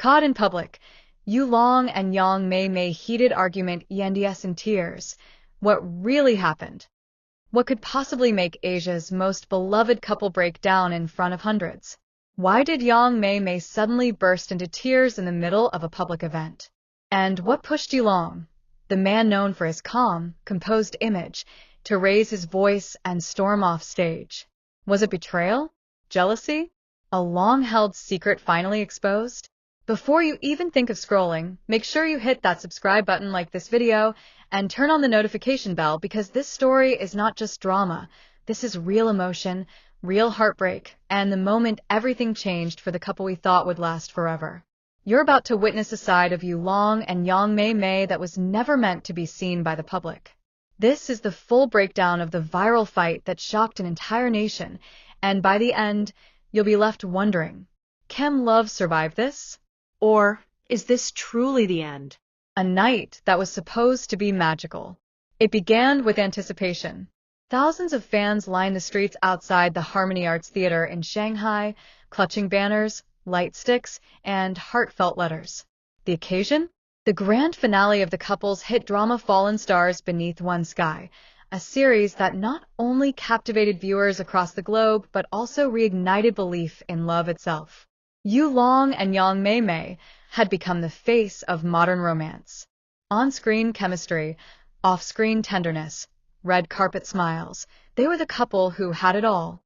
Caught in public, Yu Long and Yang Mei Mei heated argument ends in tears. What really happened? What could possibly make Asia's most beloved couple break down in front of hundreds? Why did Yang Mei Mei suddenly burst into tears in the middle of a public event? And what pushed Yu Long, the man known for his calm, composed image, to raise his voice and storm off stage? Was it betrayal? Jealousy? A long-held secret finally exposed? Before you even think of scrolling, make sure you hit that subscribe button, like this video, and turn on the notification bell, because this story is not just drama. This is real emotion, real heartbreak, and the moment everything changed for the couple we thought would last forever. You're about to witness a side of Yu Long and Yang Mei Mei that was never meant to be seen by the public. This is the full breakdown of the viral fight that shocked an entire nation, and by the end, you'll be left wondering, can love survive this? Or is this truly the end? A night that was supposed to be magical. It began with anticipation. Thousands of fans lined the streets outside the Harmony Arts Theater in Shanghai, clutching banners, light sticks, and heartfelt letters. The occasion? The grand finale of the couple's hit drama Fallen Stars Beneath One Sky, a series that not only captivated viewers across the globe but also reignited belief in love itself. Yu Long and Yang Mei Mei had become the face of modern romance. On-screen chemistry, off-screen tenderness, red carpet smiles, they were the couple who had it all.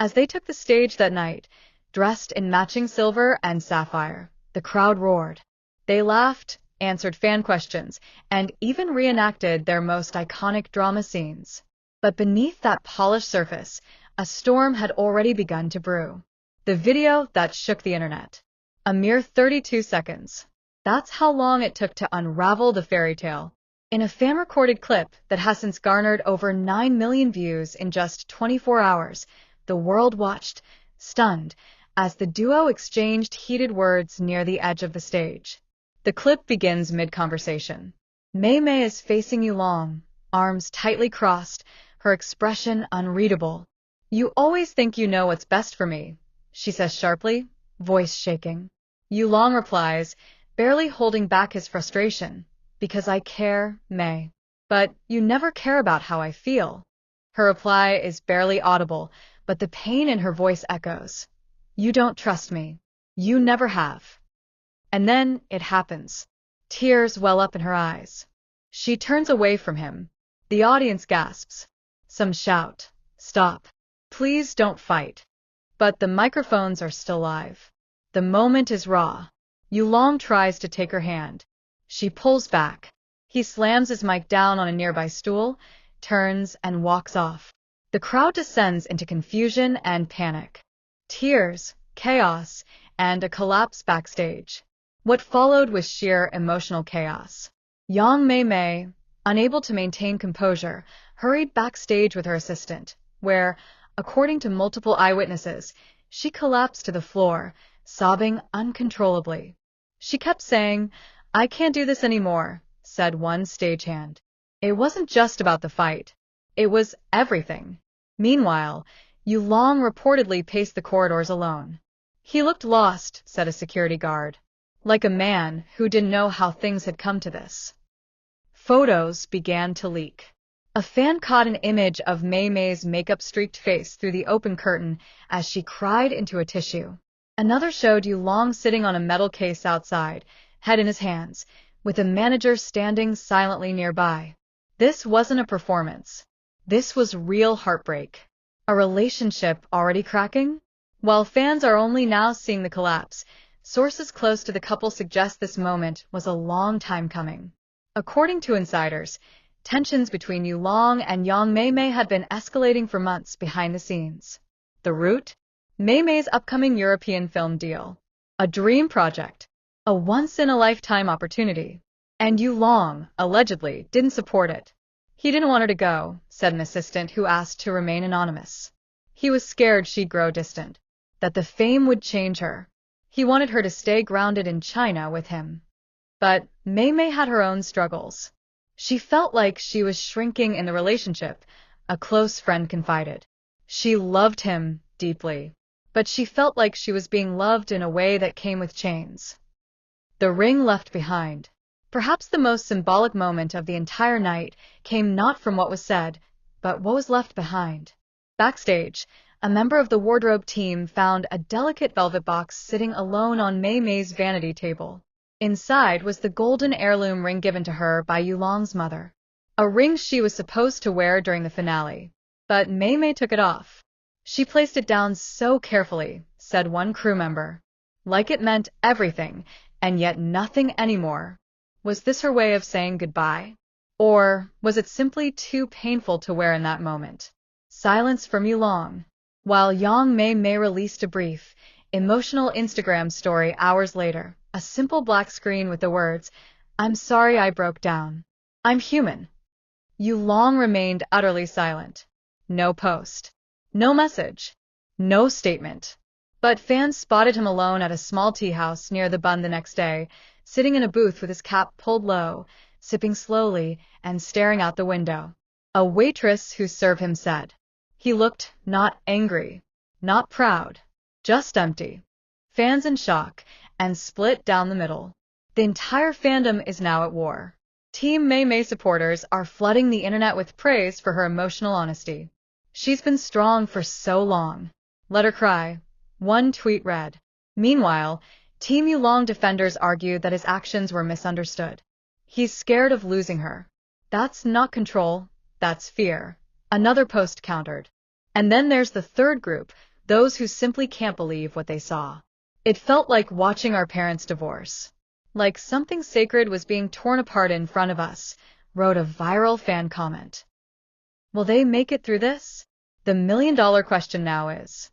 As they took the stage that night, dressed in matching silver and sapphire, the crowd roared. They laughed, answered fan questions, and even reenacted their most iconic drama scenes. But beneath that polished surface, a storm had already begun to brew. The video that shook the internet. A mere 32 seconds. That's how long it took to unravel the fairy tale. In a fan-recorded clip that has since garnered over 9 million views in just 24 hours, the world watched, stunned, as the duo exchanged heated words near the edge of the stage. The clip begins mid-conversation. Mei Mei is facing Yu Long, arms tightly crossed, her expression unreadable. "You always think you know what's best for me," she says sharply, voice shaking. Yu Long replies, barely holding back his frustration, "Because I care, Mei. But you never care about how I feel." Her reply is barely audible, but the pain in her voice echoes. "You don't trust me. You never have." And then it happens. Tears well up in her eyes. She turns away from him. The audience gasps. Some shout, "Stop. Please don't fight." But the microphones are still live. The moment is raw. Yu Long tries to take her hand. She pulls back. He slams his mic down on a nearby stool, turns, and walks off. The crowd descends into confusion and panic. Tears, chaos, and a collapse backstage. What followed was sheer emotional chaos. Yang Mei Mei, unable to maintain composure, hurried backstage with her assistant, where, according to multiple eyewitnesses, she collapsed to the floor, sobbing uncontrollably. She kept saying, "I can't do this anymore," said one stagehand. It wasn't just about the fight. It was everything. Meanwhile, Yu Long reportedly paced the corridors alone. "He looked lost," said a security guard. Like a man who didn't know how things had come to this. Photos began to leak. A fan caught an image of Mei Mei's makeup-streaked face through the open curtain as she cried into a tissue. Another showed Yu Long sitting on a metal case outside, head in his hands, with a manager standing silently nearby. This wasn't a performance. This was real heartbreak. A relationship already cracking? While fans are only now seeing the collapse, sources close to the couple suggest this moment was a long time coming. According to insiders, tensions between Yu Long and Yang Mei Mei had been escalating for months behind the scenes. The root? Mei Mei's upcoming European film deal. A dream project. A once-in-a-lifetime opportunity. And Yu Long, allegedly, didn't support it. He didn't want her to go, said an assistant who asked to remain anonymous. He was scared she'd grow distant, that the fame would change her. He wanted her to stay grounded in China with him. But Mei Mei had her own struggles. She felt like she was shrinking in the relationship, a close friend confided. She loved him deeply, but she felt like she was being loved in a way that came with chains. The ring left behind. Perhaps the most symbolic moment of the entire night came not from what was said, but what was left behind. Backstage, a member of the wardrobe team found a delicate velvet box sitting alone on Mei Mei's vanity table. Inside was the golden heirloom ring given to her by Yulong's mother. A ring she was supposed to wear during the finale. But Mei Mei took it off. She placed it down so carefully, said one crew member. Like it meant everything, and yet nothing anymore. Was this her way of saying goodbye? Or was it simply too painful to wear in that moment? Silence from Yulong. While Yang Mei Mei released a brief, emotional Instagram story hours later, a simple black screen with the words, "I'm sorry I broke down. I'm human." Yulong remained utterly silent. No post. No message. No statement. But fans spotted him alone at a small tea house near the Bund the next day, sitting in a booth with his cap pulled low, sipping slowly, and staring out the window. A waitress who served him said. He looked not angry, not proud, just empty. Fans in shock, and split down the middle. The entire fandom is now at war. Team Mei Mei supporters are flooding the internet with praise for her emotional honesty. She's been strong for so long. Let her cry. One tweet read. Meanwhile, Team Yulong defenders argued that his actions were misunderstood. He's scared of losing her. That's not control, that's fear. Another post countered. And then there's the third group, those who simply can't believe what they saw. It felt like watching our parents divorce. Like something sacred was being torn apart in front of us, wrote a viral fan comment. Will they make it through this? The million-dollar question now is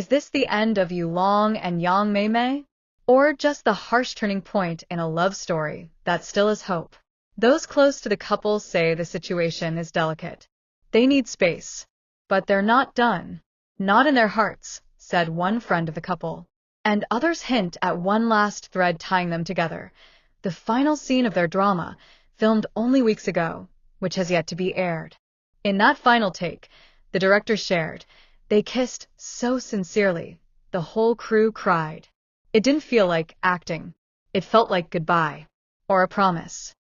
this the end of Yulong and Yang Mei Mei? Or just the harsh turning point in a love story that still has hope? Those close to the couple say the situation is delicate. They need space. But they're not done. Not in their hearts, said one friend of the couple. And others hint at one last thread tying them together. The final scene of their drama, filmed only weeks ago, which has yet to be aired. In that final take, the director shared, they kissed so sincerely, the whole crew cried. It didn't feel like acting. It felt like goodbye. Or a promise.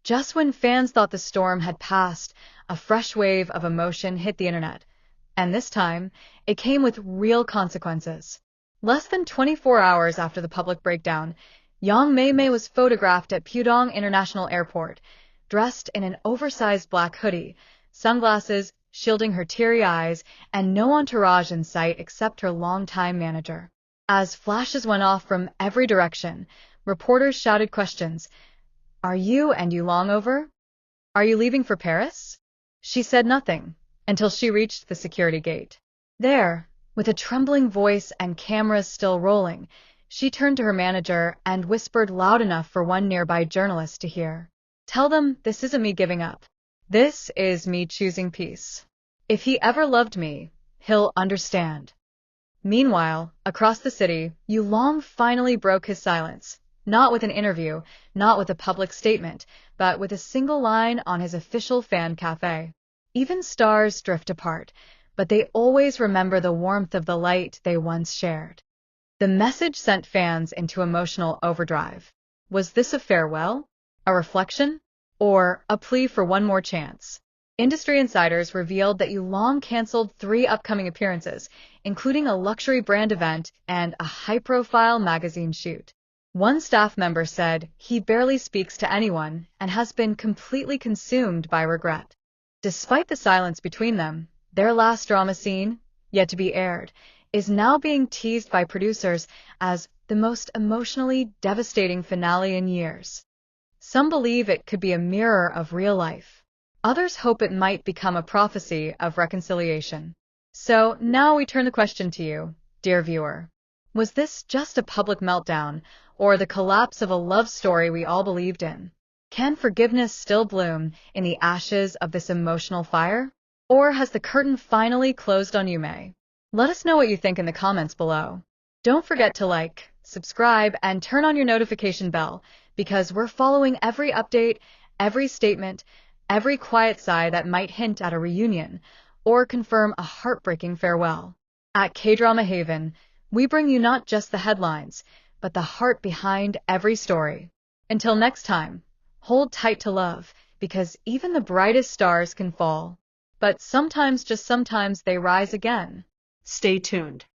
Just when fans thought the storm had passed, a fresh wave of emotion hit the internet. And this time, it came with real consequences. Less than 24 hours after the public breakdown, Yang Mei Mei was photographed at Pudong International Airport, dressed in an oversized black hoodie, sunglasses shielding her teary eyes, and no entourage in sight except her longtime manager. As flashes went off from every direction, reporters shouted questions. Are you and Yulong over? Are you leaving for Paris? She said nothing, until she reached the security gate. There, with a trembling voice and cameras still rolling, she turned to her manager and whispered loud enough for one nearby journalist to hear. Tell them this isn't me giving up. This is me choosing peace. If he ever loved me, he'll understand. Meanwhile, across the city, Yulong finally broke his silence. Not with an interview, not with a public statement, but with a single line on his official fan cafe. Even stars drift apart, but they always remember the warmth of the light they once shared. The message sent fans into emotional overdrive. Was this a farewell? A reflection? Or a plea for one more chance? Industry insiders revealed that Yulong canceled 3 upcoming appearances, including a luxury brand event and a high-profile magazine shoot. One staff member said he barely speaks to anyone and has been completely consumed by regret. Despite the silence between them, their last drama scene, yet to be aired, is now being teased by producers as the most emotionally devastating finale in years. Some believe it could be a mirror of real life. Others hope it might become a prophecy of reconciliation. So now we turn the question to you, dear viewer. Was this just a public meltdown, or the collapse of a love story we all believed in? Can forgiveness still bloom in the ashes of this emotional fire? Or has the curtain finally closed on Yume? Let us know what you think in the comments below. Don't forget to like, subscribe, and turn on your notification bell, because we're following every update, every statement, every quiet sigh that might hint at a reunion, or confirm a heartbreaking farewell. At K-Drama Haven, we bring you not just the headlines, but the heart behind every story. Until next time, hold tight to love, because even the brightest stars can fall. But sometimes, just sometimes, they rise again. Stay tuned.